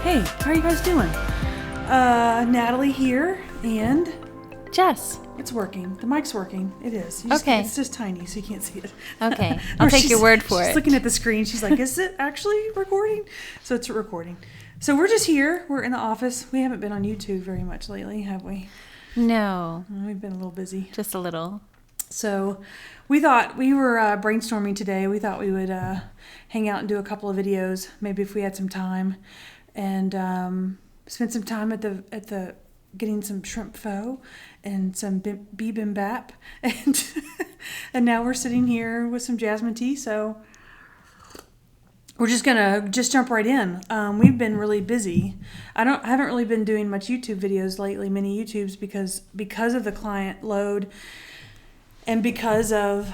Hey, how are you guys doing? Natalie here, and Jess. it's working. The mic's working. It is. Okay. It's just tiny, so you can't see it. Okay. I'll take your word for She's it. looking at the screen. She's like, is it actually recording? So it's recording. So we're just here. We're in the office. We haven't been on YouTube very much lately, have we? No, We've been a little busy. just a little. So we thought we were brainstorming today. We thought we would hang out and do a couple of videos, maybe if we had some time, and spend some time at the getting some shrimp pho and some bibimbap, and and now we're sitting here with some jasmine tea. So we're just gonna jump right in. We've been really busy. I haven't really been doing much YouTube videos lately, many YouTubes, because of the client load. And because of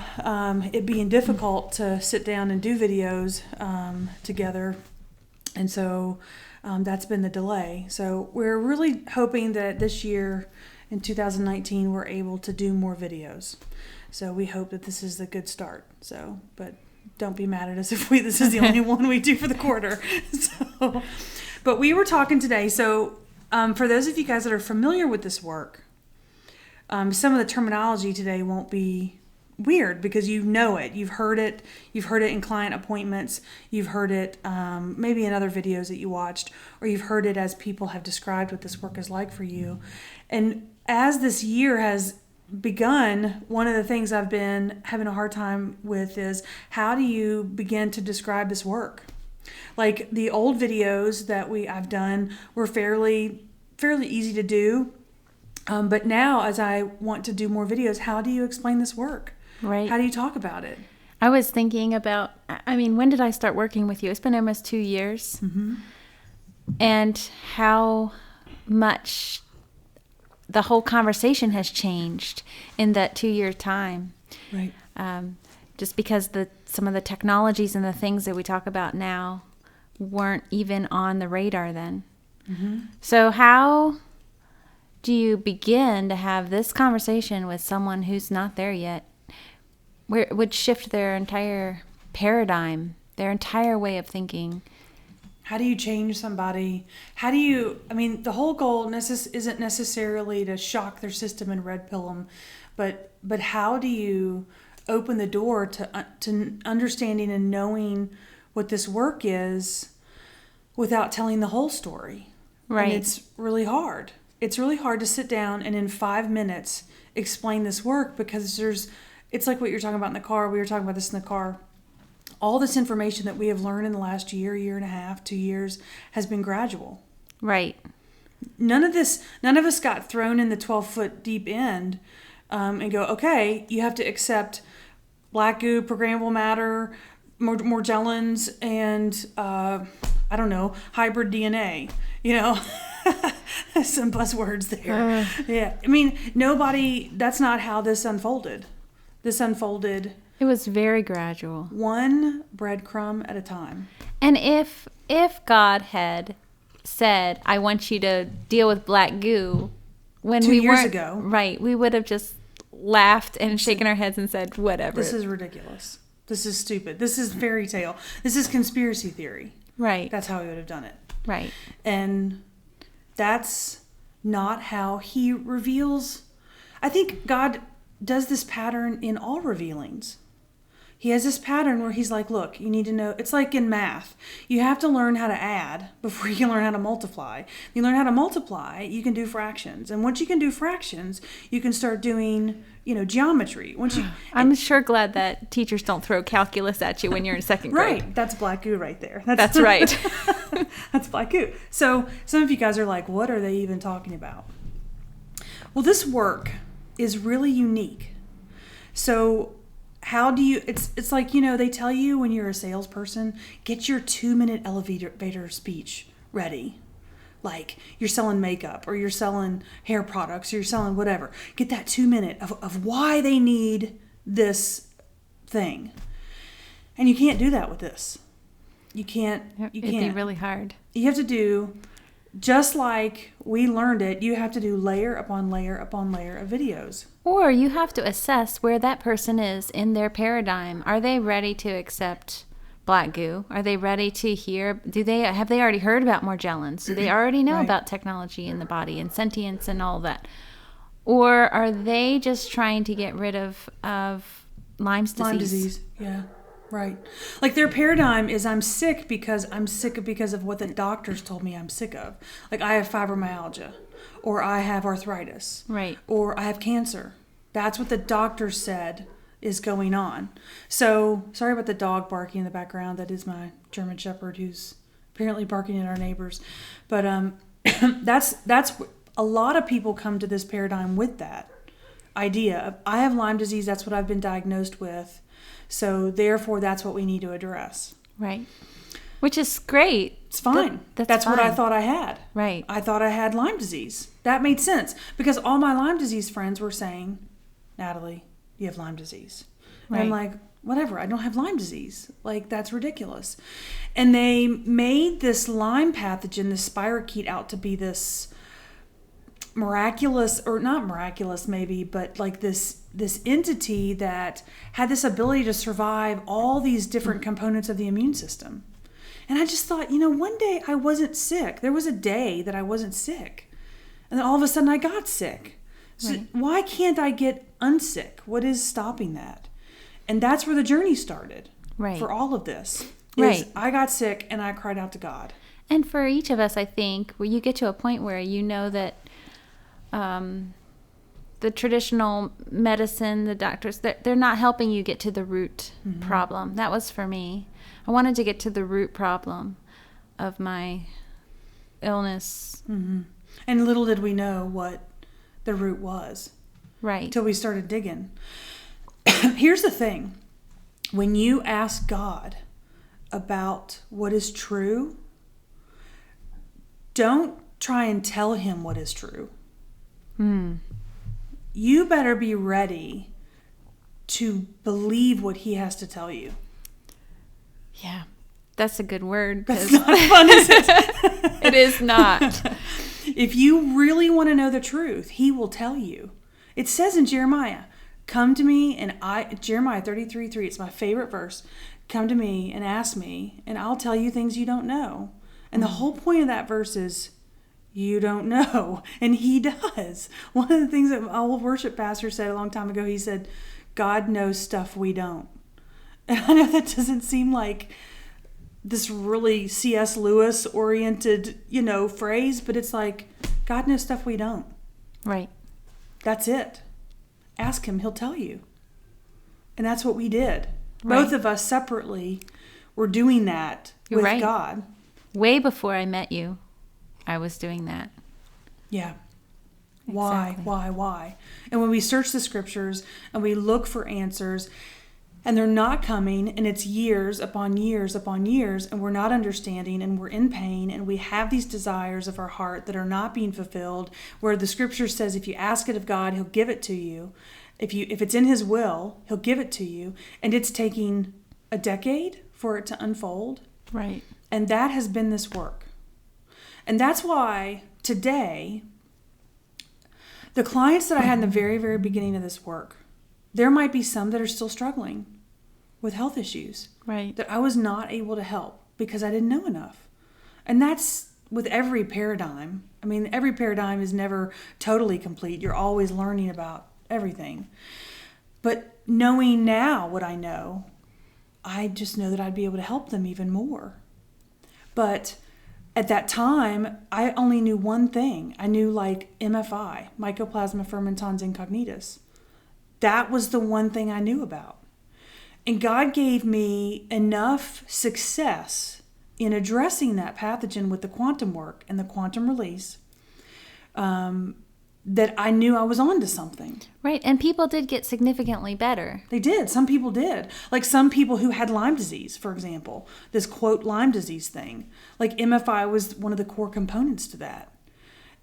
it being difficult to sit down and do videos together. And so that's been the delay. So we're really hoping that this year, in 2019, we're able to do more videos. So we hope that this is a good start. So, but don't be mad at us if this is the only one we do for the quarter. So, but we were talking today. So for those of you guys that are familiar with this work, some of the terminology today won't be weird because you know it. You've heard it. You've heard it in client appointments. You've heard it maybe in other videos that you watched, or you've heard it as people have described what this work is like for you. And as this year has begun, one of the things I've been having a hard time with is, how do you begin to describe this work? Like the old videos that I've done were fairly easy to do. But now, as I want to do more videos, how do you explain this work? Right. How do you talk about it? I was thinking about, when did I start working with you? It's been almost 2 years. Mm-hmm. And how much the whole conversation has changed in that 2-year time. Right. Just because some of the technologies and the things that we talk about now weren't even on the radar then. Mm-hmm. So how do you begin to have this conversation with someone who's not there yet, where it would shift their entire paradigm, their entire way of thinking? How do you change somebody? The whole goal isn't necessarily to shock their system and red pill them, but how do you open the door to understanding and knowing what this work is without telling the whole story? Right. And it's really hard. It's really hard to sit down and in 5 minutes explain this work, because it's like what you're talking about in the car. We were talking about this in the car. All this information that we have learned in the last year and a half, 2 years, has been gradual. Right. None of us got thrown in the 12-foot deep end and go, okay, you have to accept black goo, programmable matter, Morgellons, and hybrid DNA. Some buzzwords there. Yeah. That's not how this unfolded. It was very gradual. One breadcrumb at a time. And if God had said, I want you to deal with black goo, when 2 we years weren't, ago. right, we would have just laughed and shaken our heads and said, whatever. This is ridiculous. This is stupid. This is fairy tale. This is conspiracy theory. Right. That's how we would have done it. Right. And that's not how he reveals. I think God does this pattern in all revealings. He has this pattern where he's like, look, you need to know. It's like in math. You have to learn how to add before you can learn how to multiply. You learn how to multiply, you can do fractions. And once you can do fractions, you can start doing, geometry. I'm sure glad that teachers don't throw calculus at you when you're in second grade. Right. That's black goo right there. That's right. That's black goo. So some of you guys are like, what are they even talking about? Well, this work is really unique. So how do you, it's like, they tell you when you're a salesperson, get your 2-minute elevator speech ready. Like you're selling makeup, or you're selling hair products, or you're selling whatever. Get that 2-minute of why they need this thing. And you can't do that with this. You can't. It'd be really hard. You have to do, just like we learned it, you have to do layer upon layer upon layer of videos. Or you have to assess where that person is in their paradigm. Are they ready to accept black goo? Are they ready to hear? Have they already heard about Morgellons? Do they already know Right. about technology in the body and sentience and all that? Or are they just trying to get rid of Lyme's disease? Lyme disease, yeah, right. Like their paradigm is I'm sick because of what the doctors told me I'm sick of. Like I have fibromyalgia, or I have arthritis, Right. or I have cancer. That's what the doctor said is going on. So sorry about the dog barking in the background. That is my German Shepherd who's apparently barking at our neighbors. But that's a lot of people come to this paradigm with that idea of I have Lyme disease. That's what I've been diagnosed with. So therefore, that's what we need to address. Right. Which is great. It's fine. That's fine. what I thought I had. Right. I thought I had Lyme disease. That made sense because all my Lyme disease friends were saying, Natalie, you have Lyme disease. And I'm like, whatever, I don't have Lyme disease. Like, that's ridiculous. And they made this Lyme pathogen, this spirochete, out to be this miraculous, or not miraculous maybe, but like this entity that had this ability to survive all these different components of the immune system. And I just thought, one day I wasn't sick. There was a day that I wasn't sick. And then all of a sudden I got sick. So why can't I get unsick? What is stopping that? And that's where the journey started for all of this. I got sick and I cried out to God. And for each of us, I think, where you get to a point where you know that the traditional medicine, the doctors, they're not helping you get to the root problem. That was for me. I wanted to get to the root problem of my illness. Mm-hmm. And little did we know what the root was. Right. Until we started digging. Here's the thing. When you ask God about what is true, don't try and tell him what is true. You better be ready to believe what he has to tell you. Yeah, that's a good word. That's not fun, is it? It is not. If you really want to know the truth, he will tell you. It says in Jeremiah, come to me and Jeremiah 33:3, it's my favorite verse. Come to me and ask me, and I'll tell you things you don't know. And the whole point of that verse is, you don't know. And he does. One of the things that my old worship pastor said a long time ago, he said, God knows stuff we don't. And I know that doesn't seem like this really C.S. Lewis oriented, phrase, but it's like, God knows stuff we don't. Right. That's it. Ask him, he'll tell you. And that's what we did. Right. Both of us separately were doing that with God. Way before I met you, I was doing that. Yeah. Exactly. Why? And when we search the scriptures and we look for answers and they're not coming and it's years upon years upon years and we're not understanding and we're in pain and we have these desires of our heart that are not being fulfilled, where the scripture says if you ask it of God, he'll give it to you. If it's in his will, he'll give it to you. And it's taking a decade for it to unfold. Right. And that has been this work. And that's why today, the clients that I had in the very, very beginning of this work, there might be some that are still struggling with health issues. Right. That I was not able to help because I didn't know enough. And that's with every paradigm. I mean, every paradigm is never totally complete. You're always learning about everything. But knowing now what I know, I just know that I'd be able to help them even more. But at that time, I only knew one thing. I knew like MFI, Mycoplasma fermentans incognitus. That was the one thing I knew about. And God gave me enough success in addressing that pathogen with the quantum work and the quantum release that I knew I was onto something. Right. And people did get significantly better. They did. Some people did. Like some people who had Lyme disease, for example, this quote Lyme disease thing. Like MFI was one of the core components to that.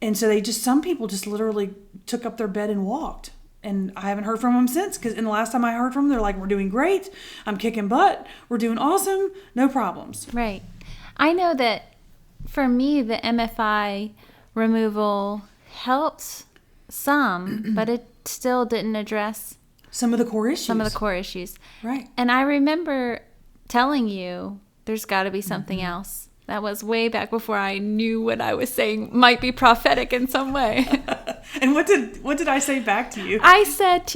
And so some people just literally took up their bed and walked. And I haven't heard from them since, because in the last time I heard from them, they're like, we're doing great. I'm kicking butt. We're doing awesome. No problems. Right. I know that for me, the MFI removal helps some, but it still didn't address some of the core issues. Right. Right. And I remember telling you there's got to be something else. That was way back before I knew what I was saying might be prophetic in some way. And what did I say back to you? I said,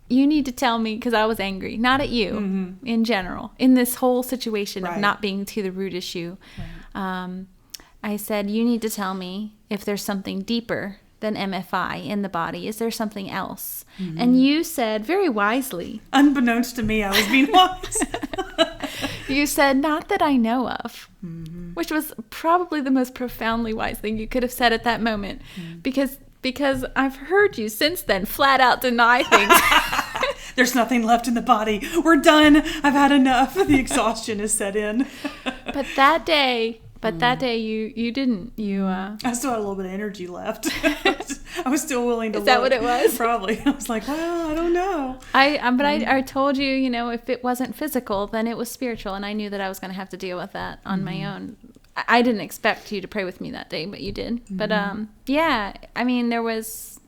you need to tell me, because I was angry, not at you, in general, in this whole situation of not being to the root issue. Right. I said, you need to tell me if there's something deeper than MFI in the body. Is there something else? And you said very wisely, unbeknownst to me, I was being wise. You said, not that I know of, which was probably the most profoundly wise thing you could have said at that moment, because I've heard you since then flat out deny things. There's nothing left in the body. We're done. I've had enough. The exhaustion is set in. But that day you didn't. I still had a little bit of energy left. I was still willing to Is that what it was? Probably. I was like, well, I don't know. I told you, if it wasn't physical, then it was spiritual, and I knew that I was going to have to deal with that on my own. I didn't expect you to pray with me that day, but you did. But there was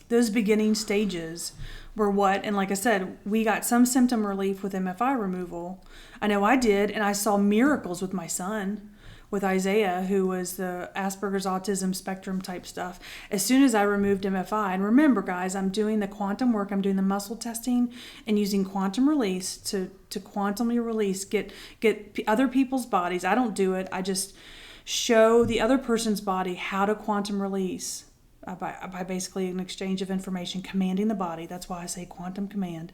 those beginning stages were what, and like I said, we got some symptom relief with MFI removal. I know I did, and I saw miracles with my son, with Isaiah, who was the Asperger's autism spectrum type stuff. As soon as I removed MFI, and remember guys, I'm doing the quantum work, I'm doing the muscle testing and using quantum release to quantumly release, get other people's bodies. I don't do it. I just show the other person's body how to quantum release. By basically an exchange of information, commanding the body. That's why I say quantum command.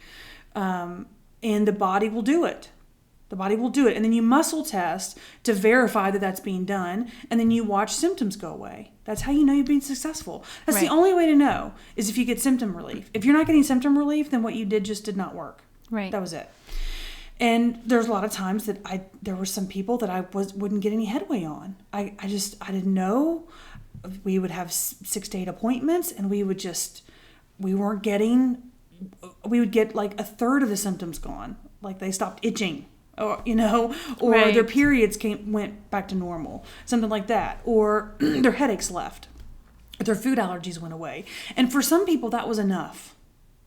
And the body will do it. The body will do it. And then you muscle test to verify that that's being done. And then you watch symptoms go away. That's how you know you're being successful. That's the only way to know, is if you get symptom relief. If you're not getting symptom relief, then what you did just did not work. Right. That was it. And there's a lot of times that there were some people that I wouldn't get any headway on. I didn't know. We would have 6 to 8 appointments, and we would get like a third of the symptoms gone. Like they stopped itching, or their periods went back to normal, something like that, or their headaches left, or their food allergies went away. And for some people that was enough.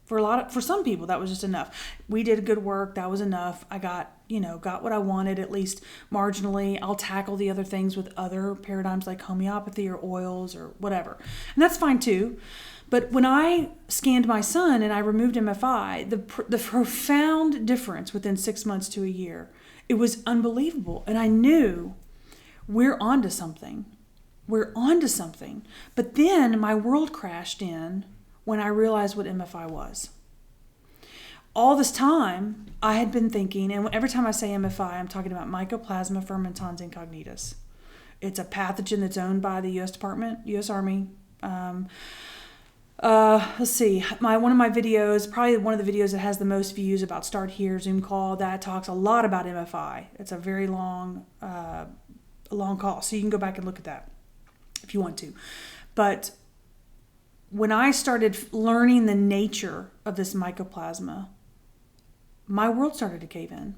For some people that was just enough. We did good work. That was enough. I got what I wanted, at least marginally. I'll tackle the other things with other paradigms like homeopathy or oils or whatever. And that's fine too. But when I scanned my son and I removed MFI, the profound difference within 6 months to a year, it was unbelievable. And I knew we're onto something. We're onto something. But then my world crashed in when I realized what MFI was. All this time, I had been thinking, and every time I say MFI, I'm talking about Mycoplasma fermentans incognitus. It's a pathogen that's owned by the U.S. U.S. Army. Let's see. One of my videos, probably one of the videos that has the most views about Start Here, Zoom call, that talks a lot about MFI. It's a very long call, so you can go back and look at that if you want to. But when I started learning the nature of this mycoplasma, my world started to cave in.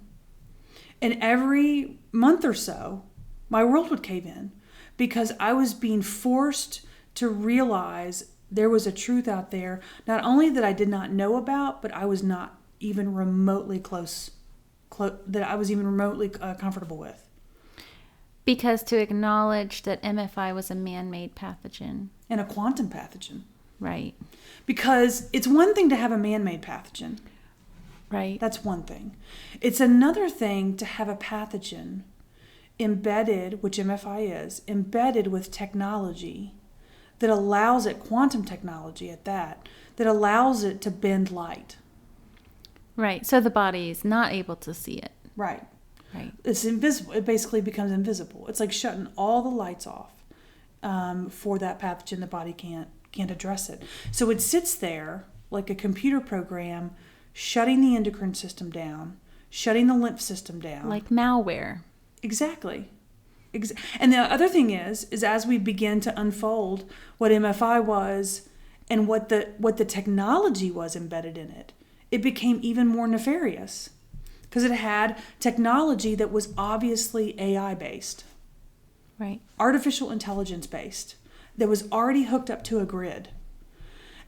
And every month or so, my world would cave in because I was being forced to realize there was a truth out there, not only that I did not know about, but I was not even remotely comfortable with. Because to acknowledge that MFI was a man-made pathogen. And a quantum pathogen. Right. Because it's one thing to have a man-made pathogen. Right. That's one thing. It's another thing to have a pathogen embedded, which MFI is, embedded with technology that allows it, quantum technology at that allows it to bend light. Right. So the body is not able to see it. Right. Right. It's invisible. It basically becomes invisible. It's like shutting all the lights off for that pathogen. The body can't address it. So it sits there like a computer program, shutting the endocrine system down, shutting the lymph system down. Like malware. Exactly. And the other thing is as we begin to unfold what MFI was and what the technology was embedded in it, it became even more nefarious because it had technology that was obviously AI based. Right. Artificial intelligence based, that was already hooked up to a grid.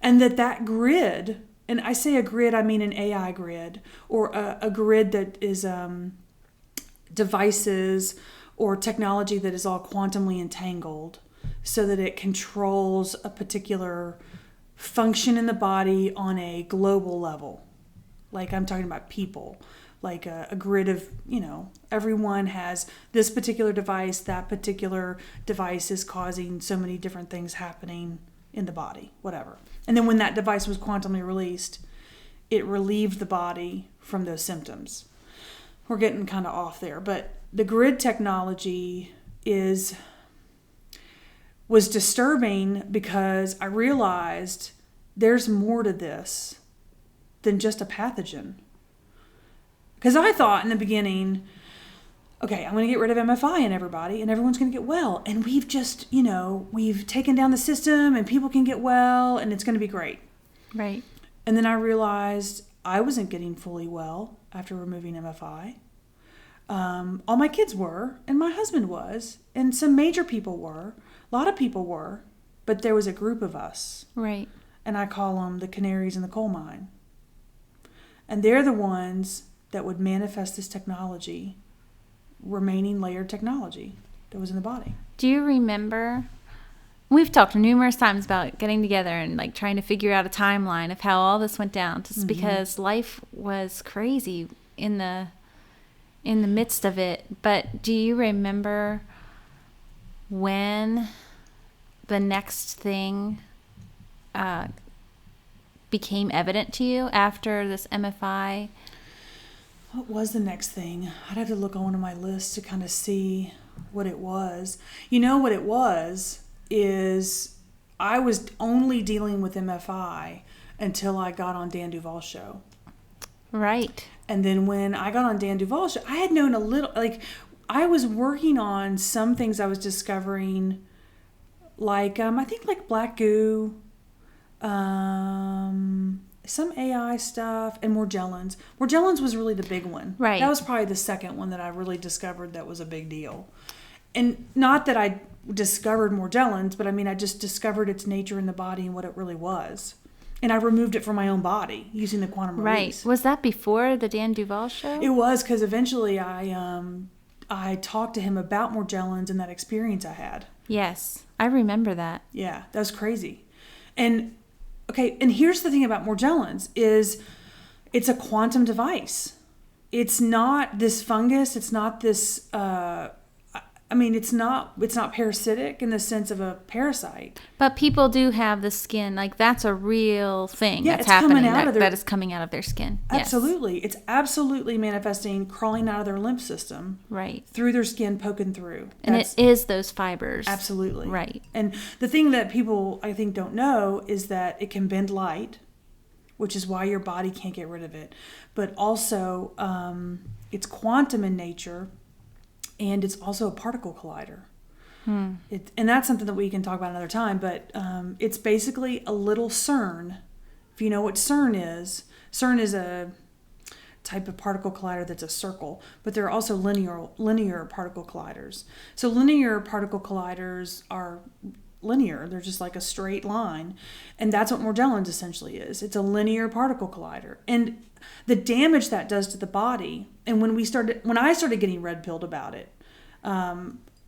And that grid and I say a grid, I mean an AI grid, or a grid that is devices or technology that is all quantumly entangled so that it controls a particular function in the body on a global level. Like I'm talking about people, like a grid of, everyone has this particular device, that particular device is causing so many different things happening in the body, whatever. And then when that device was quantumly released, it relieved the body from those symptoms. We're getting kind of off there, but the grid technology was disturbing because I realized there's more to this than just a pathogen. Because I thought in the beginning, okay, I'm going to get rid of MFI in everybody and everyone's going to get well. And we've just, we've taken down the system and people can get well and it's going to be great. Right. And then I realized I wasn't getting fully well after removing MFI. All my kids were, and my husband was, and some major people were. A lot of people were, but there was a group of us. Right. And I call them the canaries in the coal mine. And they're the ones that would manifest this technology, remaining layered technology that was in the body. Do you remember? We've talked numerous times about getting together and like trying to figure out a timeline of how all this went down, just because life was crazy in the midst of it. But do you remember when the next thing became evident to you after this MFI? What was the next thing? I'd have to look on one of my lists to kind of see what it was. What it was is I was only dealing with MFI until I got on Dan Duvall's show. Right. And then when I got on Dan Duvall's show, I had known a little, I was working on some things I was discovering, I think black goo, some AI stuff, and Morgellons. Morgellons was really the big one. Right. That was probably the second one that I really discovered that was a big deal. And not that I discovered Morgellons, but I just discovered its nature in the body and what it really was. And I removed it from my own body using the quantum release. Right. Was that before the Dan Duvall show? It was, because eventually I talked to him about Morgellons and that experience I had. Yes. I remember that. Yeah, that was crazy. And here's the thing about Morgellons is it's a quantum device. It's not this fungus. It's not this, it's not parasitic in the sense of a parasite. But people do have the skin, that's a real thing that's it's happening, coming out of that is coming out of their skin. Absolutely. Yes. It's absolutely manifesting, crawling out of their lymph system. Right. Through their skin, poking through. And it is those fibers. Absolutely. Right. And the thing that people, I think, don't know is that it can bend light, which is why your body can't get rid of it. But also, it's quantum in nature, and it's also a particle collider. And that's something that we can talk about another time, but it's basically a little CERN. If you know what CERN is a type of particle collider that's a circle, but there are also linear particle colliders. So linear particle colliders are linear. They're just like a straight line. And that's what Morgellons essentially is. It's a linear particle collider. And the damage that does to the body, and when I started getting red pilled about it,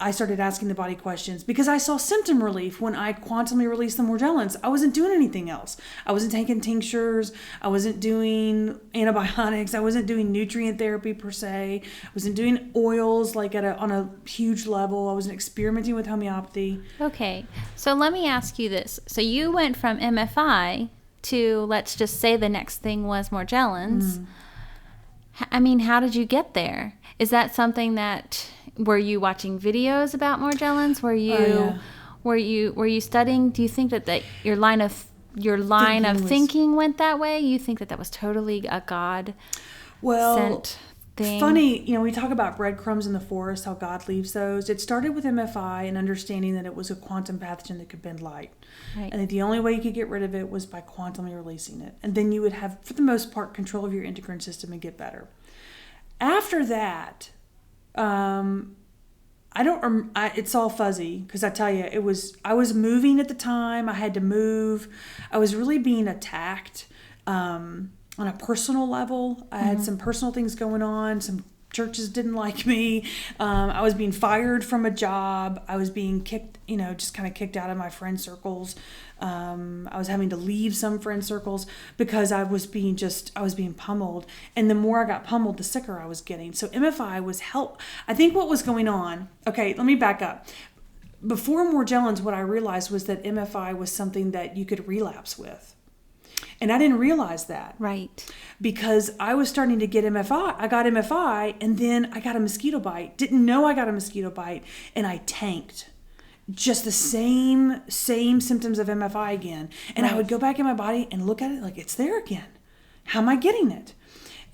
I started asking the body questions because I saw symptom relief when I quantumly released the Morgellons. I wasn't doing anything else. I wasn't taking tinctures. I wasn't doing antibiotics. I wasn't doing nutrient therapy per se. I wasn't doing oils on a huge level. I wasn't experimenting with homeopathy. Okay, so let me ask you this. So you went from MFI to, let's just say the next thing was Morgellons. How did you get there? Is that something that... Were you watching videos about Morgellons? Were you studying? Do you think that your line of thinking went that way? You think that was totally a God sent thing? Funny, we talk about breadcrumbs in the forest, how God leaves those. It started with MFI and understanding that it was a quantum pathogen that could bend light. Right. And that the only way you could get rid of it was by quantumly releasing it. And then you would have, for the most part, control of your endocrine system and get better. After that, it's all fuzzy because I tell you, I was moving at the time. I had to move. I was really being attacked. on a personal level. I had some personal things going on. Some churches didn't like me. I was being fired from a job. I was being kicked, just kind of kicked out of my friend circles. I was having to leave some friend circles because I was being pummeled. And the more I got pummeled, the sicker I was getting. So MFI was help. I think what was going on, okay, let me back up. Before Morgellons, what I realized was that MFI was something that you could relapse with. And I didn't realize that. Right. Because I was starting to get MFI. I got MFI, and then I got a mosquito bite. Didn't know I got a mosquito bite, and I tanked. Just the same symptoms of MFI again. And I would go back in my body and look at it like, it's there again. How am I getting it?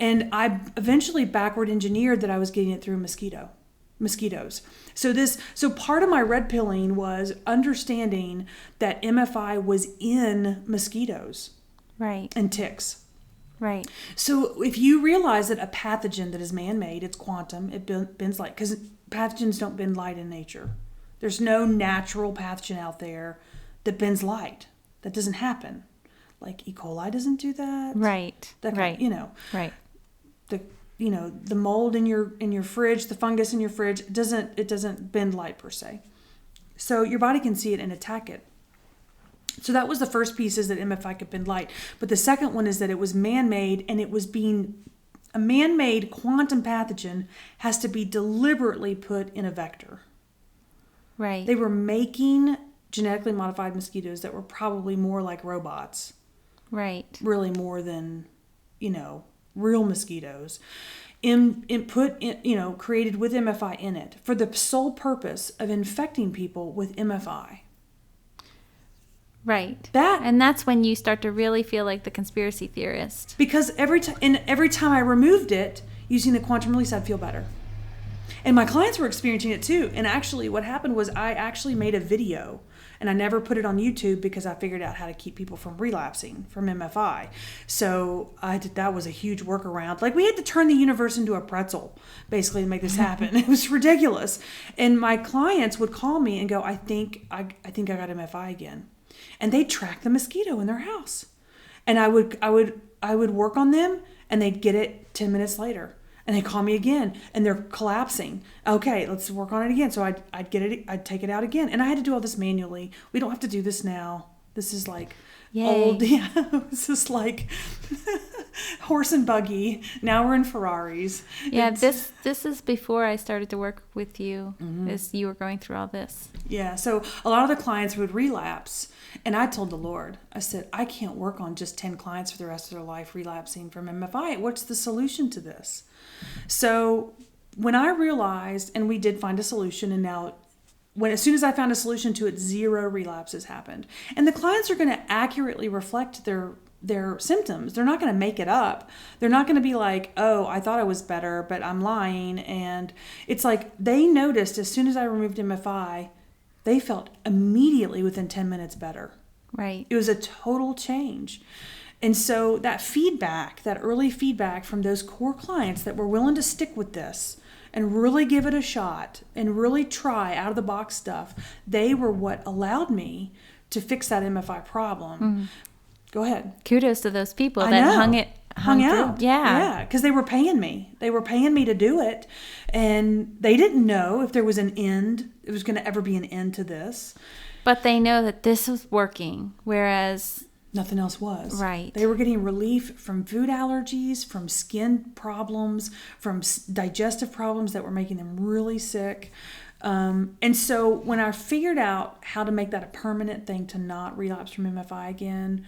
And I eventually backward engineered that I was getting it through mosquitoes. So part of my red pilling was understanding that MFI was in mosquitoes. Right. And ticks. Right. So if you realize that a pathogen that is man-made, it's quantum, it bends light, because pathogens don't bend light in nature. There's no natural pathogen out there that bends light. That doesn't happen. Like E. coli doesn't do that. Right. Right. Right. The mold in your fridge, the fungus in your fridge, it doesn't bend light per se. So your body can see it and attack it. So that was the first piece, is that MFI could bend light. But the second one is that it was man-made, and it was a man-made quantum pathogen has to be deliberately put in a vector. Right. They were making genetically modified mosquitoes that were probably more like robots. Right. Really more than, real mosquitoes. Created with MFI in it for the sole purpose of infecting people with MFI. Right. And that's when you start to really feel like the conspiracy theorist. Because every time I removed it using the quantum release, I'd feel better. And my clients were experiencing it too. And actually what happened was I actually made a video, and I never put it on YouTube because I figured out how to keep people from relapsing from MFI. So that was a huge workaround. Like, we had to turn the universe into a pretzel basically to make this happen. It was ridiculous. And my clients would call me and go, I think I got MFI again. And they'd track the mosquito in their house. And I would work on them, and they'd get it 10 minutes later. And they call me again, and they're collapsing. Okay, let's work on it again. So I'd get it, I'd take it out again. And I had to do all this manually. We don't have to do this now. This is like old. Yeah, this is like horse and buggy. Now we're in Ferraris. Yeah, this is before I started to work with you, as you were going through all this. Yeah, so a lot of the clients would relapse. And I told the Lord, I said, I can't work on just 10 clients for the rest of their life relapsing from MFI. What's the solution to this? So when I realized, and we did find a solution, and now as soon as I found a solution to it, 0 relapses happened. And the clients are going to accurately reflect their symptoms. They're not going to make it up. They're not going to be like, oh, I thought I was better, but I'm lying. And it's like they noticed as soon as I removed MFI, they felt immediately within 10 minutes better. Right. It was a total change. And so that early feedback from those core clients that were willing to stick with this and really give it a shot and really try out of the box stuff, they were what allowed me to fix that MFI problem. Go ahead. Kudos to those people that hung out. Yeah, because they were paying me. They were paying me to do it, and they didn't know if there was an end. It was going to ever be an end to this. But they know that this was working, whereas nothing else was. Right. They were getting relief from food allergies, from skin problems, from digestive problems that were making them really sick. And so when I figured out how to make that a permanent thing to not relapse from MFI again,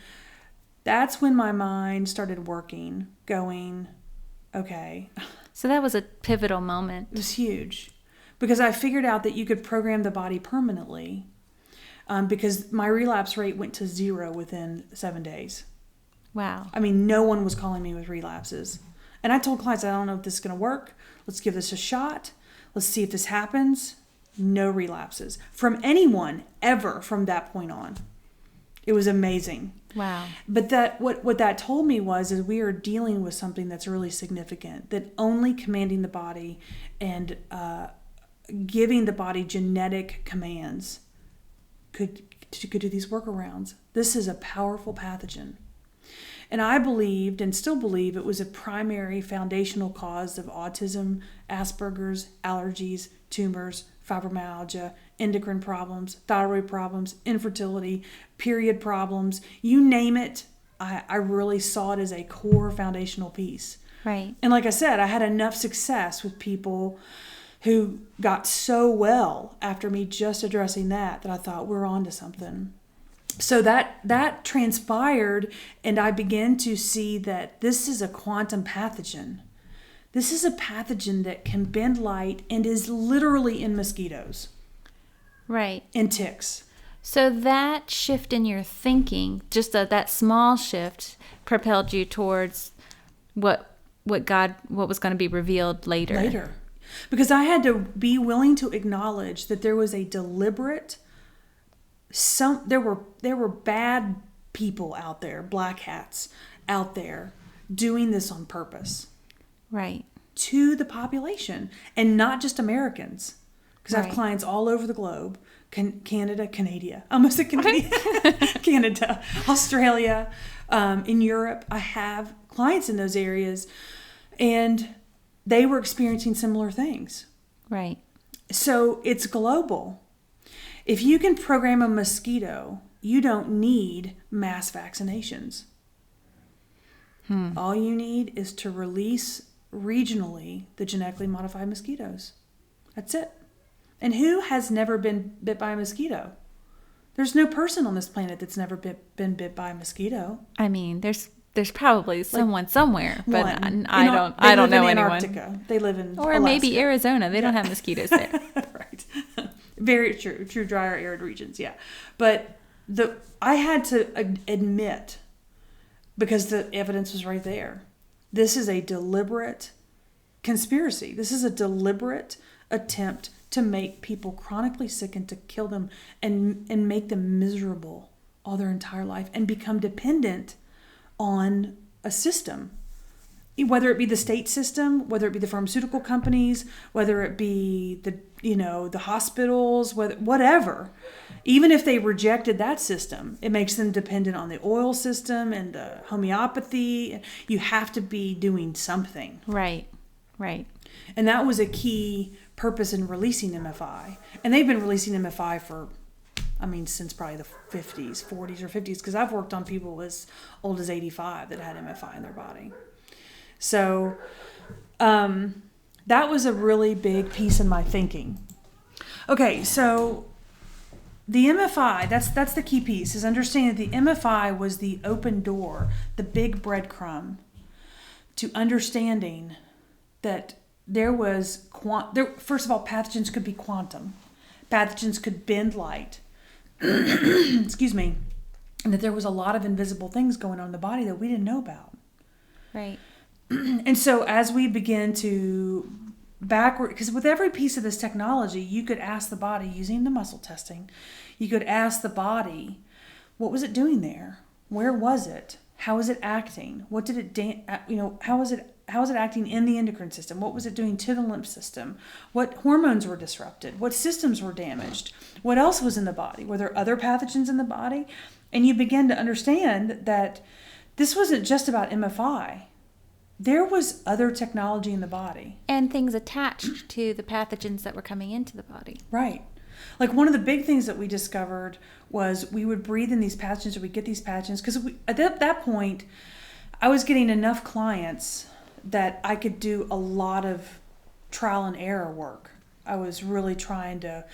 that's when my mind started working, going, okay. So that was a pivotal moment. It was huge because I figured out that you could program the body permanently. Because my relapse rate went to 0 within 7 days. Wow. I mean, no one was calling me with relapses. And I told clients, I don't know if this is going to work. Let's give this a shot. Let's see if this happens. No relapses from anyone ever from that point on. It was amazing. Wow. But what that told me is we are dealing with something that's really significant, that only commanding the body and giving the body genetic commands could do these workarounds. This is a powerful pathogen. And I believed and still believe it was a primary foundational cause of autism, Asperger's, allergies, tumors, fibromyalgia, endocrine problems, thyroid problems, infertility, period problems, you name it. I really saw it as a core foundational piece. Right. And like I said, I had enough success with people who got so well after me just addressing that I thought we're on to something. So that transpired, and I began to see that this is a quantum pathogen. This is a pathogen that can bend light and is literally in mosquitoes. Right. And ticks. So that shift in your thinking, just that small shift, propelled you towards what was going to be revealed later. Because I had to be willing to acknowledge that there was a deliberate, there were bad people out there, black hats out there, doing this on purpose. Right. To the population, and not just Americans. Because I have clients all over the globe. Canada, almost said Canada, Canada, Australia, in Europe. I have clients in those areas, and they were experiencing similar things. Right. So it's global. If you can program a mosquito, you don't need mass vaccinations. All you need is to release regionally the genetically modified mosquitoes. That's it. And who has never been bit by a mosquito? There's no person on this planet that's never been bit by a mosquito. I mean, there's probably someone somewhere, but I don't know anyone. Antarctica. They live in or Alaska. Maybe Arizona. They don't have mosquitoes there. Right. Very true. True drier, arid regions. Yeah. But I had to admit, because the evidence was right there, this is a deliberate conspiracy. This is a deliberate attempt to make people chronically sick and to kill them and make them miserable all their entire life and become dependent on a system, whether it be the state system, whether it be the pharmaceutical companies, whether it be the hospitals, whatever. Even if they rejected that system, it makes them dependent on the oil system and the homeopathy. You have to be doing something. Right. And that was a key purpose in releasing MFI. And they've been releasing MFI since probably the 40s or 50s, because I've worked on people as old as 85 that had MFI in their body. So that was a really big piece in my thinking. Okay, so the MFI, that's the key piece, is understanding that the MFI was the open door, the big breadcrumb to understanding that there was, first of all, pathogens could be quantum. Pathogens could bend light. Excuse me. And that there was a lot of invisible things going on in the body that we didn't know about. Right. And so as we begin to backward, because with every piece of this technology, you could ask the body, using the muscle testing, you could ask the body, what was it doing there? Where was it? How was it acting? What did it, how was it acting in the endocrine system? What was it doing to the lymph system? What hormones were disrupted? What systems were damaged? What else was in the body? Were there other pathogens in the body? And you begin to understand that this wasn't just about MFI. There was other technology in the body. And things attached to the pathogens that were coming into the body. Right. Like one of the big things that we discovered was we would breathe in these pathogens, or we'd get these pathogens, because at that point, I was getting enough clients that I could do a lot of trial and error work. I was really trying to,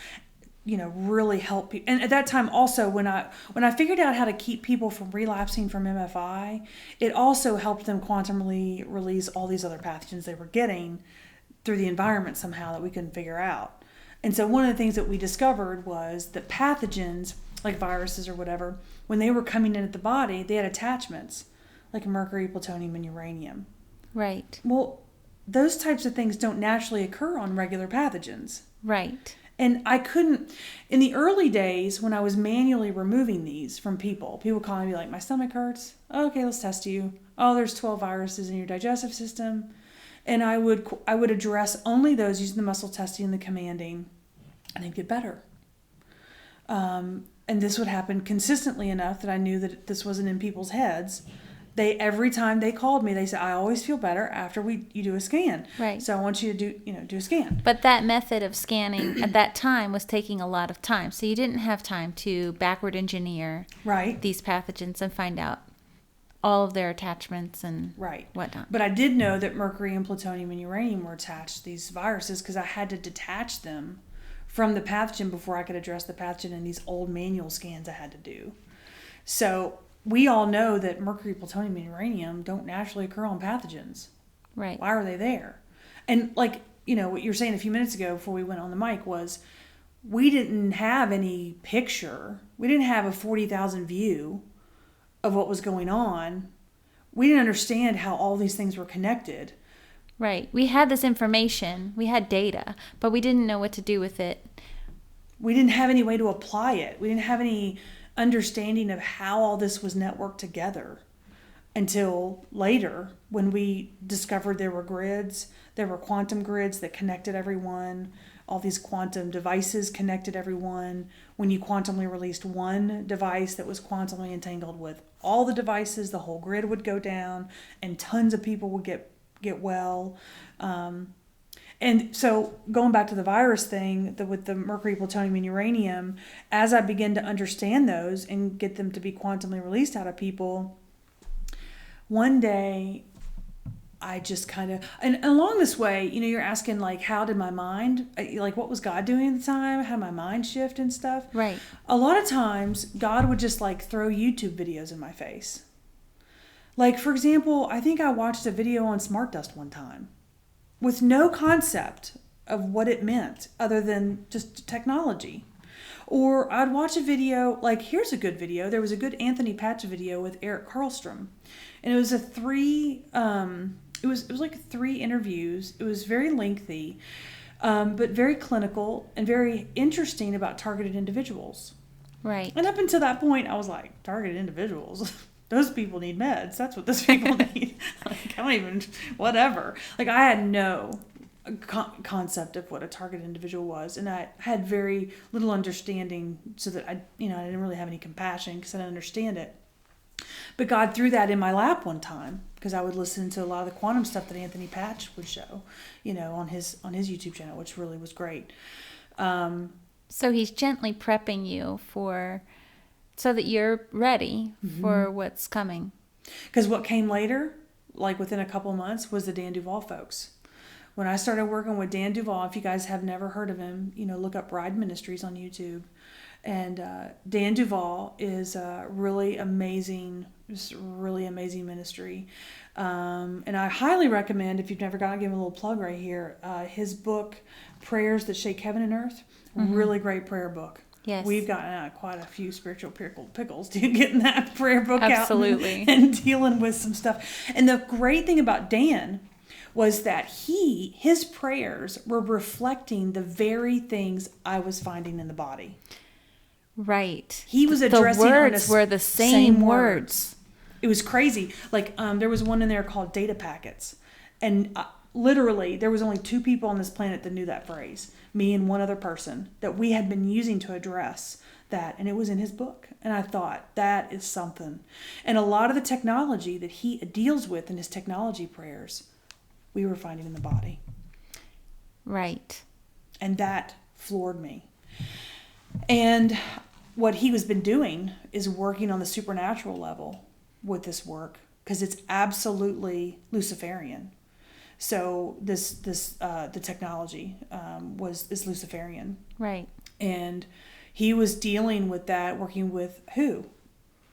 really help people. And at that time also, when I figured out how to keep people from relapsing from MFI, it also helped them quantumly release all these other pathogens they were getting through the environment somehow that we couldn't figure out. And so one of the things that we discovered was that pathogens, like viruses or whatever, when they were coming in at the body, they had attachments like mercury, plutonium, and uranium. Right. Well, those types of things don't naturally occur on regular pathogens. Right. And I couldn't, in the early days when I was manually removing these from people calling me like, my stomach hurts. Okay, let's test you. Oh, there's 12 viruses in your digestive system. And I would address only those using the muscle testing and the commanding, and they'd get better. And this would happen consistently enough that I knew that this wasn't in people's heads, every time they called me, they said, I always feel better after you do a scan. Right. So I want you to do a scan. But that method of scanning at that time was taking a lot of time. So you didn't have time to backward engineer these pathogens and find out all of their attachments and whatnot. But I did know that mercury and plutonium and uranium were attached to these viruses because I had to detach them from the pathogen before I could address the pathogen in these old manual scans I had to do. So we all know that mercury, plutonium, and uranium don't naturally occur on pathogens. Right. Why are they there? And like, what you were saying a few minutes ago before we went on the mic was we didn't have any picture. We didn't have a 40,000 view of what was going on. We didn't understand how all these things were connected. Right. We had this information. We had data, but we didn't know what to do with it. We didn't have any way to apply it. We didn't have any understanding of how all this was networked together until later when we discovered there were grids, there were quantum grids that connected everyone, all these quantum devices connected everyone. When you quantumly released one device that was quantumly entangled with all the devices, the whole grid would go down and tons of people would get well. And so going back to the virus thing, with the mercury, plutonium, and uranium, as I begin to understand those and get them to be quantumly released out of people, one day I just kind of, and along this way, you're asking like, how did my mind, like what was God doing at the time? How did my mind shift and stuff? Right. A lot of times God would just like throw YouTube videos in my face. Like, for example, I think I watched a video on smart dust one time with no concept of what it meant other than just technology. Or I'd watch a video, like here's a good video. There was a good Anthony Patch video with Eric Karlstrom. And it was it was like 3 interviews. It was very lengthy, but very clinical and very interesting about targeted individuals. Right. And up until that point, I was like, targeted individuals? Those people need meds. That's what those people need. Like, I don't even, whatever. Like, I had no concept of what a targeted individual was. And I had very little understanding so that I didn't really have any compassion because I didn't understand it. But God threw that in my lap one time because I would listen to a lot of the quantum stuff that Anthony Patch would show, on his YouTube channel, which really was great. So he's gently prepping you so that you're ready for what's coming. Because what came later, like within a couple months, was the Dan Duvall folks. When I started working with Dan Duvall, if you guys have never heard of him, look up Bride Ministries on YouTube. And Dan Duvall is a really amazing ministry. And I highly recommend, if you've never gotten, give him a little plug right here, his book, Prayers That Shake Heaven and Earth. Really great prayer book. Yes. We've gotten quite a few spiritual pickles getting that prayer book Absolutely. out and dealing with some stuff. And the great thing about Dan was that his prayers were reflecting the very things I was finding in the body. Right. He was addressing the words were the same words. It was crazy. Like there was one in there called data packets. And literally there was only 2 people on this planet that knew that phrase. Me and one other person that we had been using to address that. And it was in his book. And I thought, that is something. And a lot of the technology that he deals with in his technology prayers, we were finding in the body. Right. And that floored me. And what he has been doing is working on the supernatural level with this work because it's absolutely Luciferian. So the technology is Luciferian. Right. And he was dealing with that, working with who?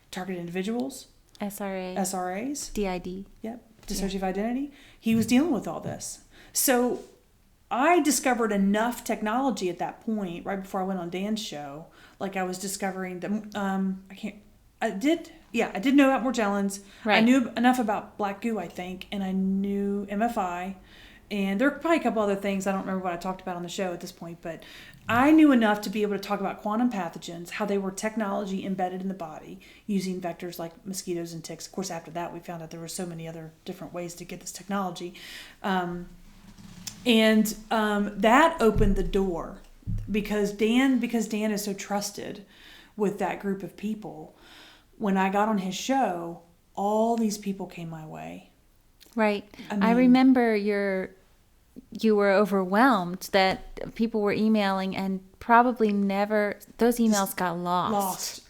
Targeted individuals? SRAs? DID. Yep. Dissociative identity. He was dealing with all this. So I discovered enough technology at that point, right before I went on Dan's show. Like I was discovering I did know about Morgellons. Right. I knew enough about black goo, I think, and I knew MFI. And there are probably a couple other things. I don't remember what I talked about on the show at this point, but I knew enough to be able to talk about quantum pathogens, how they were technology embedded in the body using vectors like mosquitoes and ticks. Of course, after that, we found out there were so many other different ways to get this technology. And that opened the door because Dan is so trusted with that group of people. When I got on his show, all these people came my way. Right. I I mean- remember you were overwhelmed that people were emailing and probably never, those emails got lost.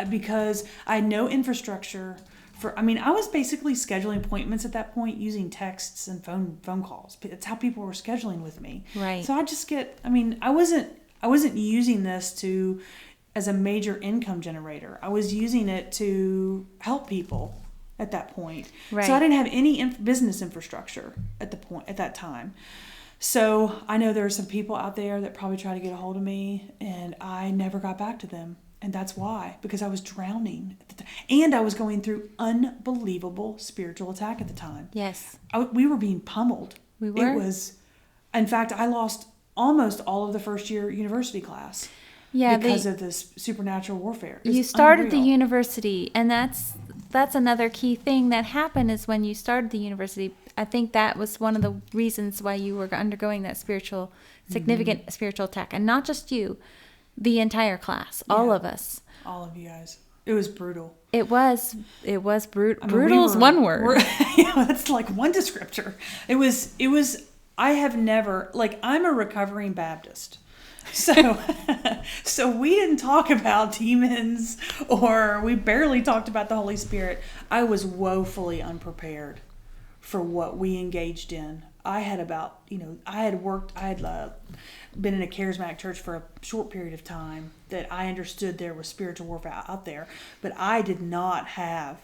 Because I had no infrastructure I was basically scheduling appointments at that point using texts and phone calls. It's how people were scheduling with me. Right. So I wasn't using this as a major income generator. I was using it to help people at that point. Right. So I didn't have any business infrastructure at that time. So I know there are some people out there that probably try to get a hold of me, and I never got back to them. And that's why, because I was drowning at the time. And I was going through unbelievable spiritual attack at the time. Yes. We were being pummeled. We were? In fact, I lost almost all of the first year university class. Yeah, because of this supernatural warfare. You started unreal. the university, and that's another key thing that happened is when you started the university. I think that was one of the reasons why you were undergoing that significant spiritual attack. And not just you, the entire class, all of us. All of you guys. It was brutal. It was brutal. Brutal is one word. That's like one descriptor. It was, I have never, I'm a recovering Baptist. So we didn't talk about demons, or we barely talked about the Holy Spirit. I was woefully unprepared for what we engaged in. I had been in a charismatic church for a short period of time that I understood there was spiritual warfare out there, but I did not have.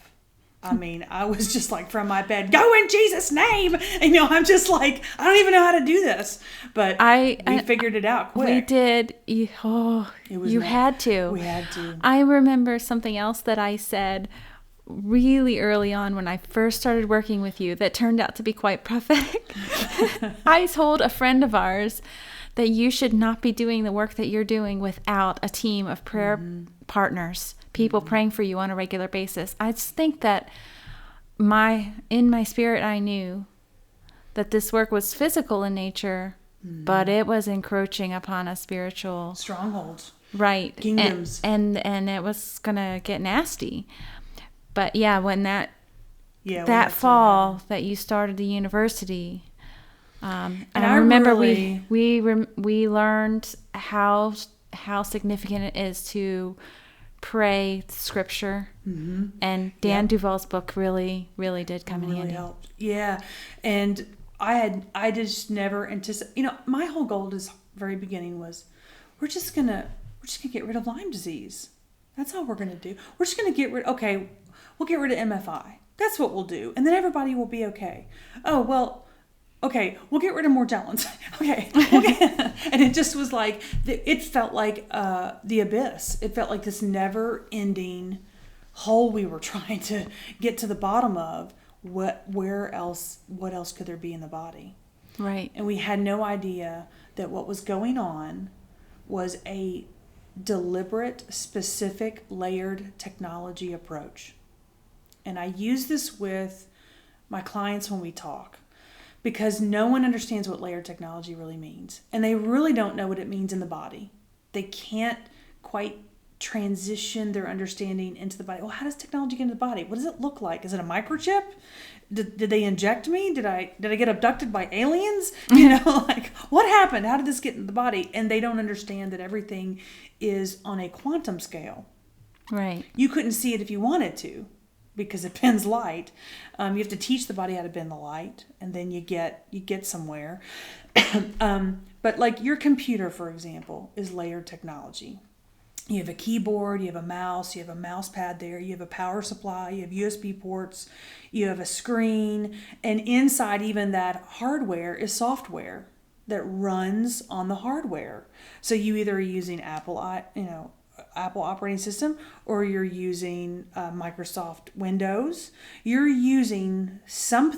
I was just from my bed, go in Jesus' name. And, I'm just I don't even know how to do this. But we figured it out quick. We did. You had to. We had to. I remember something else that I said really early on when I first started working with you that turned out to be quite prophetic. I told a friend of ours that you should not be doing the work that you're doing without a team of prayer partners, people praying for you on a regular basis. I just think that in my spirit, I knew that this work was physical in nature, but it was encroaching upon a spiritual strongholds, right? Kingdoms, and it was gonna get nasty. But yeah, when that fall that you started the university. And I remember we learned how significant it is to pray scripture, and Dan Duvall's book really did come in handy. Helped. Yeah, and I just never anticipated. My whole goal at this very beginning was we're just gonna get rid of Lyme disease. That's all we're gonna do. We're just gonna get rid. Okay, we'll get rid of MFI. That's what we'll do, and then everybody will be okay. Oh well. Okay, we'll get rid of Morgellons. Okay. And it just was it felt like the abyss. It felt like this never-ending hole we were trying to get to the bottom of. What else could there be in the body? Right. And we had no idea that what was going on was a deliberate, specific, layered technology approach. And I use this with my clients when we talk, because no one understands what layered technology really means. And they really don't know what it means in the body. They can't quite transition their understanding into the body. Well, how does technology get into the body? What does it look like? Is it a microchip? Did they inject me? Did I get abducted by aliens? What happened? How did this get into the body? And they don't understand that everything is on a quantum scale. Right. You couldn't see it if you wanted to, because it bends light. You have to teach the body how to bend the light, and then you get somewhere. But your computer, for example, is layered technology. You have a keyboard, you have a mouse, you have a mouse pad there, you have a power supply, you have USB ports, you have a screen, and inside even that hardware is software that runs on the hardware. So you either are using Apple operating system, or you're using Microsoft Windows. You're using some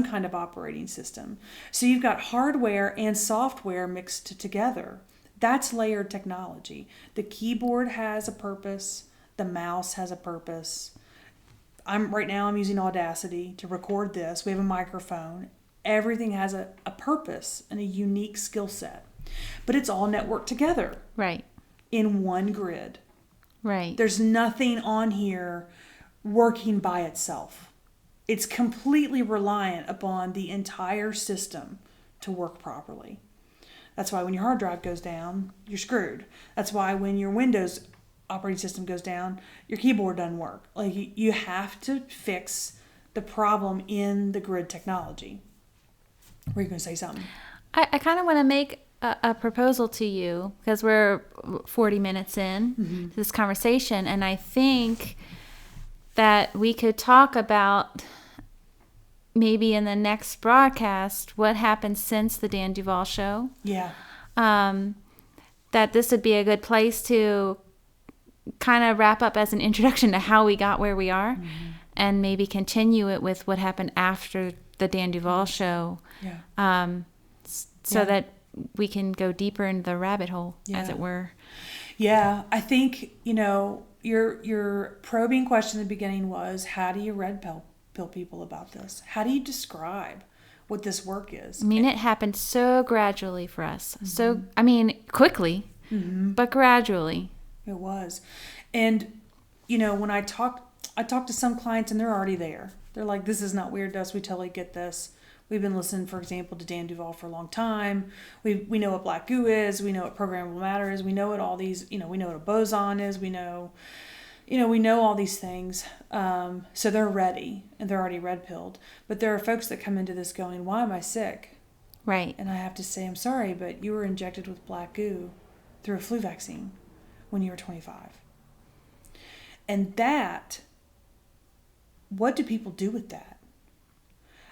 kind of operating system. So you've got hardware and software mixed together. That's layered technology. The keyboard has a purpose. The mouse has a purpose. Right now I'm using Audacity to record this. We have a microphone. Everything has a purpose and a unique skill set. But it's all networked together. Right. In one grid. Right. There's nothing on here working by itself. It's completely reliant upon the entire system to work properly. That's why when your hard drive goes down, you're screwed. That's why when your Windows operating system goes down, your keyboard doesn't work. Like, you have to fix the problem in the grid technology. Were you going to say something? I kind of want to make a proposal to you, because we're 40 minutes in to this conversation, and I think that we could talk about maybe in the next broadcast what happened since the Dan Duvall show. Yeah. That this would be a good place to kind of wrap up as an introduction to how we got where we are, and maybe continue it with what happened after the Dan Duvall show. Yeah. So that we can go deeper into the rabbit hole, as it were. Yeah, I think, your probing question in the beginning was, how do you red pill people about this? How do you describe what this work is? I mean, it happened so gradually for us. So, quickly, but gradually. It was. And, when I talk to some clients and they're already there. They're like, this is not weird to us. We totally get this. We've been listening, for example, to Dan Duvall for a long time. We know what black goo is. We know what programmable matter is. We know what all these, we know what a boson is. We know all these things. So they're ready, and they're already red-pilled. But there are folks that come into this going, why am I sick? Right. And I have to say, I'm sorry, but you were injected with black goo through a flu vaccine when you were 25. And what do people do with that?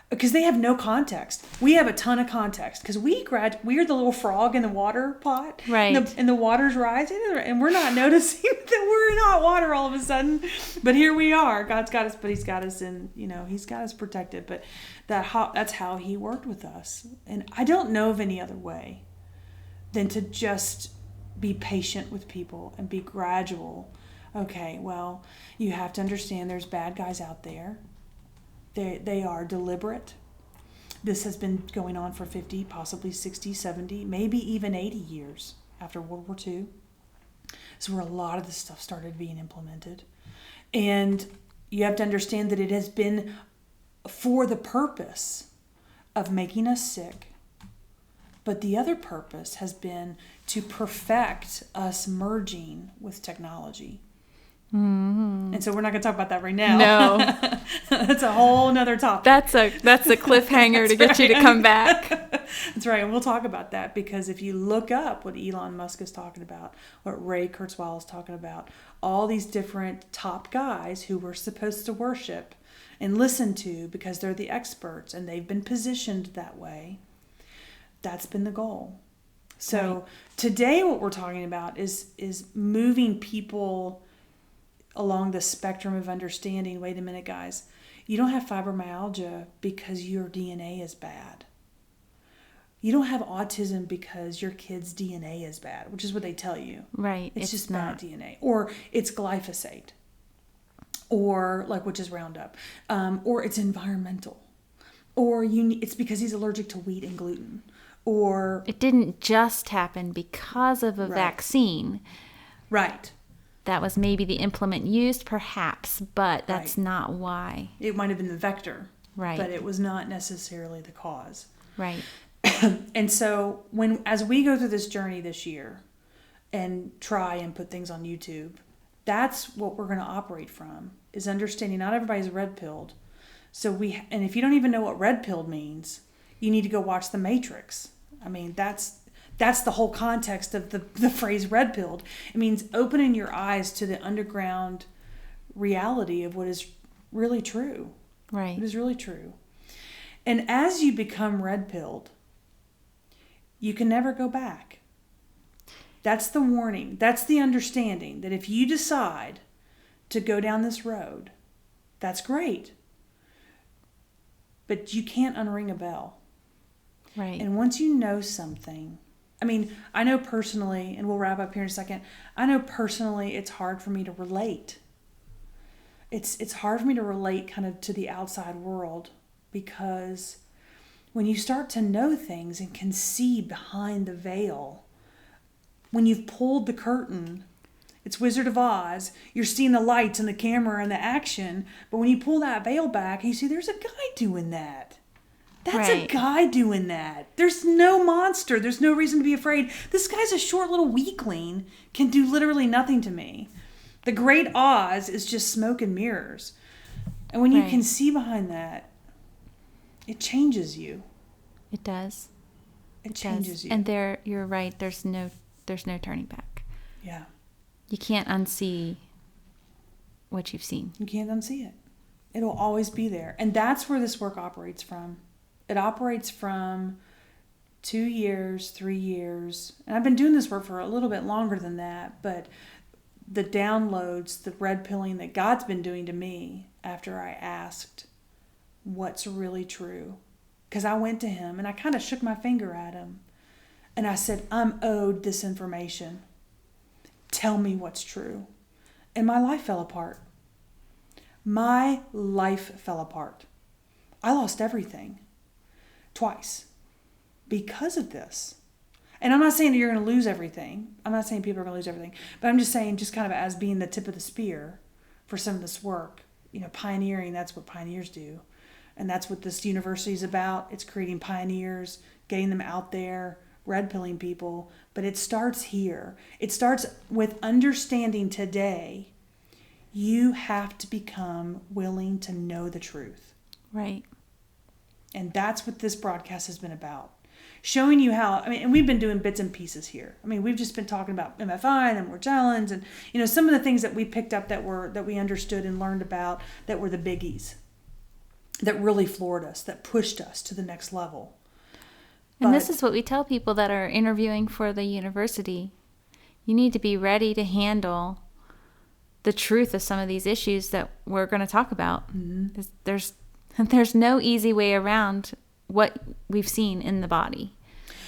Because they have no context. We have a ton of context because we're the little frog in the water pot, right? And the water's rising, and we're not noticing that we're in hot water all of a sudden. But here we are. God's got us, but He's got us in. He's got us protected. But that's how He worked with us, and I don't know of any other way than to just be patient with people and be gradual. Okay, well, you have to understand there's bad guys out there. They are deliberate. This has been going on for 50, possibly 60, 70, maybe even 80 years after World War II. So where a lot of this stuff started being implemented. And you have to understand that it has been for the purpose of making us sick. But the other purpose has been to perfect us merging with technology. Mm-hmm. And so we're not going to talk about that right now. No. That's a whole nother topic. That's a cliffhanger to get you to come back. That's right. And we'll talk about that, because if you look up what Elon Musk is talking about, what Ray Kurzweil is talking about, all these different top guys who we're supposed to worship and listen to because they're the experts and they've been positioned that way, that's been the goal. So Today what we're talking about is moving people along the spectrum of understanding. Wait a minute, guys. You don't have fibromyalgia because your DNA is bad. You don't have autism because your kid's DNA is bad, which is what they tell you. Right. It's just bad DNA. Or it's glyphosate. Or which is Roundup. Or it's environmental. Or it's because he's allergic to wheat and gluten. Or it didn't just happen because of a vaccine. Right. That was maybe the implement used, perhaps, but that's not why. It might have been the vector. Right. But it was not necessarily the cause. Right. And so as we go through this journey this year and try and put things on YouTube, that's what we're going to operate from, is understanding not everybody's red-pilled. And if you don't even know what red-pilled means, you need to go watch The Matrix. I mean, that's the whole context of the phrase red-pilled. It means opening your eyes to the underground reality of what is really true. Right. What is really true. And as you become red-pilled, you can never go back. That's the warning. That's the understanding that if you decide to go down this road, that's great. But you can't unring a bell. Right. And once you know something, I know personally, and we'll wrap up here in a second, I know personally it's hard for me to relate. It's hard for me to relate kind of to the outside world, because when you start to know things and can see behind the veil, when you've pulled the curtain, It's Wizard of Oz. You're seeing the lights and the camera and the action. But when you pull that veil back, you see there's a guy doing that. That's a guy doing that. There's no monster. There's no reason to be afraid. This guy's a short little weakling, can do literally nothing to me. The Great Oz is just smoke and mirrors. And when you can see behind that, it changes you. It does. It changes you. And you're right. There's no turning back. Yeah. You can't unsee what you've seen. You can't unsee it. It'll always be there. And that's where this work operates from. It operates from 2 years, 3 years. And I've been doing this work for a little bit longer than that. But the downloads, the red pilling that God's been doing to me after I asked what's really true. Because I went to him and I kind of shook my finger at him. And I said, I'm owed this information. Tell me what's true. And my life fell apart. My life fell apart. I lost everything. Twice. Because of this. And I'm not saying that you're going to lose everything. I'm not saying people are going to lose everything. But I'm just saying, just kind of as being the tip of the spear for some of this work. You know, pioneering, that's what pioneers do. And that's what this university is about. It's creating pioneers, getting them out there, red pilling people. But it starts here. It starts with understanding today. You have to become willing to know the truth. Right. And that's what this broadcast has been about. Showing you how, and we've been doing bits and pieces here. We've just been talking about MFI and Morgellons and, some of the things that we picked up that we understood and learned about that were the biggies. That really floored us, that pushed us to the next level. And this is what we tell people that are interviewing for the university. You need to be ready to handle the truth of some of these issues that we're going to talk about. Mm-hmm. There's no easy way around what we've seen in the body.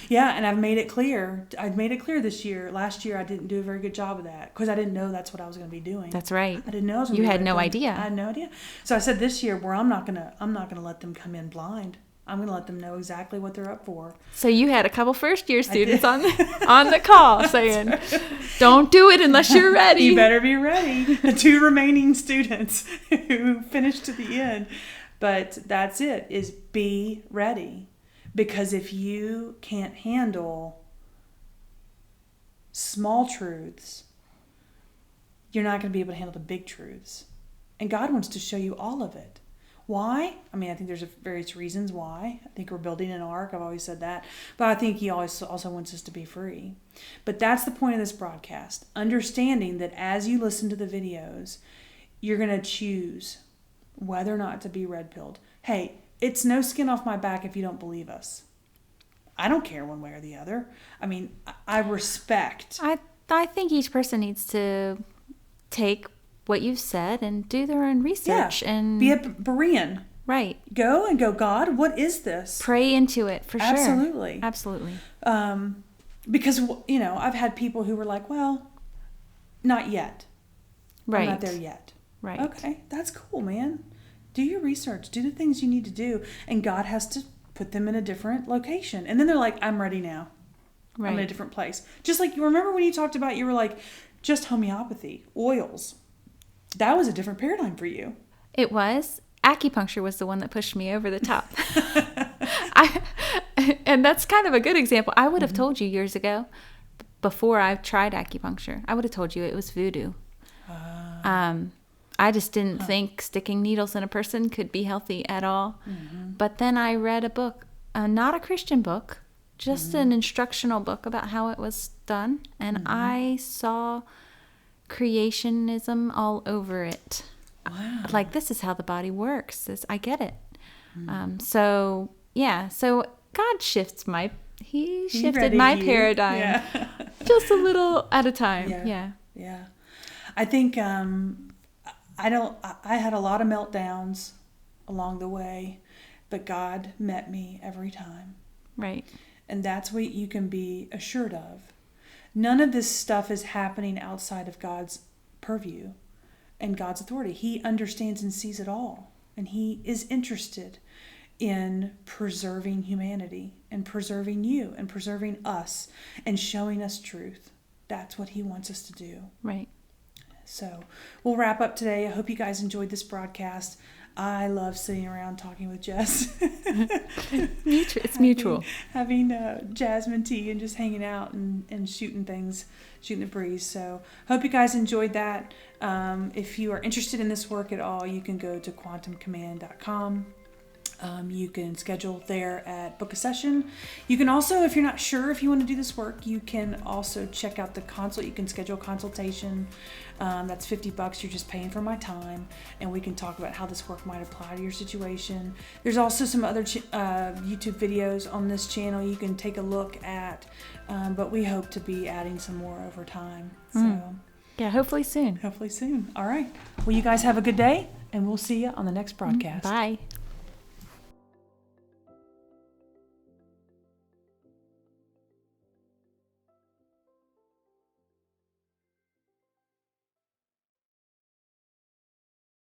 Yeah, and I've made it clear. This year. Last year, I didn't do a very good job of that because I didn't know that's what I was going to be doing. That's right. I didn't know I was going to be You had no idea. I had no idea. So I said this year, where I'm not going to let them come in blind. I'm going to let them know exactly what they're up for. So you had a couple first-year students on the call saying, right. Don't do it unless you're ready. You better be ready. The 2 remaining students who finished to the end. But that's it, is be ready. Because if you can't handle small truths, you're not going to be able to handle the big truths. And God wants to show you all of it. Why? I think there's various reasons why. I think we're building an ark. I've always said that. But I think he also wants us to be free. But that's the point of this broadcast. Understanding that as you listen to the videos, you're going to choose whether or not to be red-pilled. Hey, it's no skin off my back if you don't believe us. I don't care one way or the other. I respect. I think each person needs to take what you've said and do their own research. And be a Berean. Right. Go, God, what is this? Pray into it for Absolutely. sure. Absolutely. Because, I've had people who were like, well, not yet. Right. I'm not there yet. Right. Okay, that's cool, man. Do your research. Do the things you need to do. And God has to put them in a different location. And then they're like, I'm ready now. Right. I'm in a different place. Just like, you remember when you talked about, you were like, just homeopathy, oils. That was a different paradigm for you. It was. Acupuncture was the one that pushed me over the top. And that's kind of a good example. I would have told you years ago, before I tried acupuncture, I would have told you it was voodoo. I just didn't think sticking needles in a person could be healthy at all. Mm-hmm. But then I read a book, not a Christian book, just an instructional book about how it was done. And I saw creationism all over it. Wow. Like, this is how the body works. I get it. So God shifted my paradigm just a little at a time. Yeah. I think I had a lot of meltdowns along the way, but God met me every time. Right. And that's what you can be assured of. None of this stuff is happening outside of God's purview and God's authority. He understands and sees it all. And he is interested in preserving humanity and preserving you and preserving us and showing us truth. That's what he wants us to do. Right. So we'll wrap up today. I hope you guys enjoyed this broadcast. I love sitting around talking with Jess. It's mutual. Having jasmine tea and just hanging out and shooting the breeze. So hope you guys enjoyed that. If you are interested in this work at all, you can go to quantumcommand.com. You can schedule there at book a session. You can also, if you're not sure if you want to do this work, you can also check out the consult. You can schedule a consultation. That's $50. You're just paying for my time, and we can talk about how this work might apply to your situation. There's also some other YouTube videos on this channel you can take a look at, but we hope to be adding some more over time. So yeah, hopefully soon. All right. Well, you guys have a good day, and we'll see you on the next broadcast. Bye.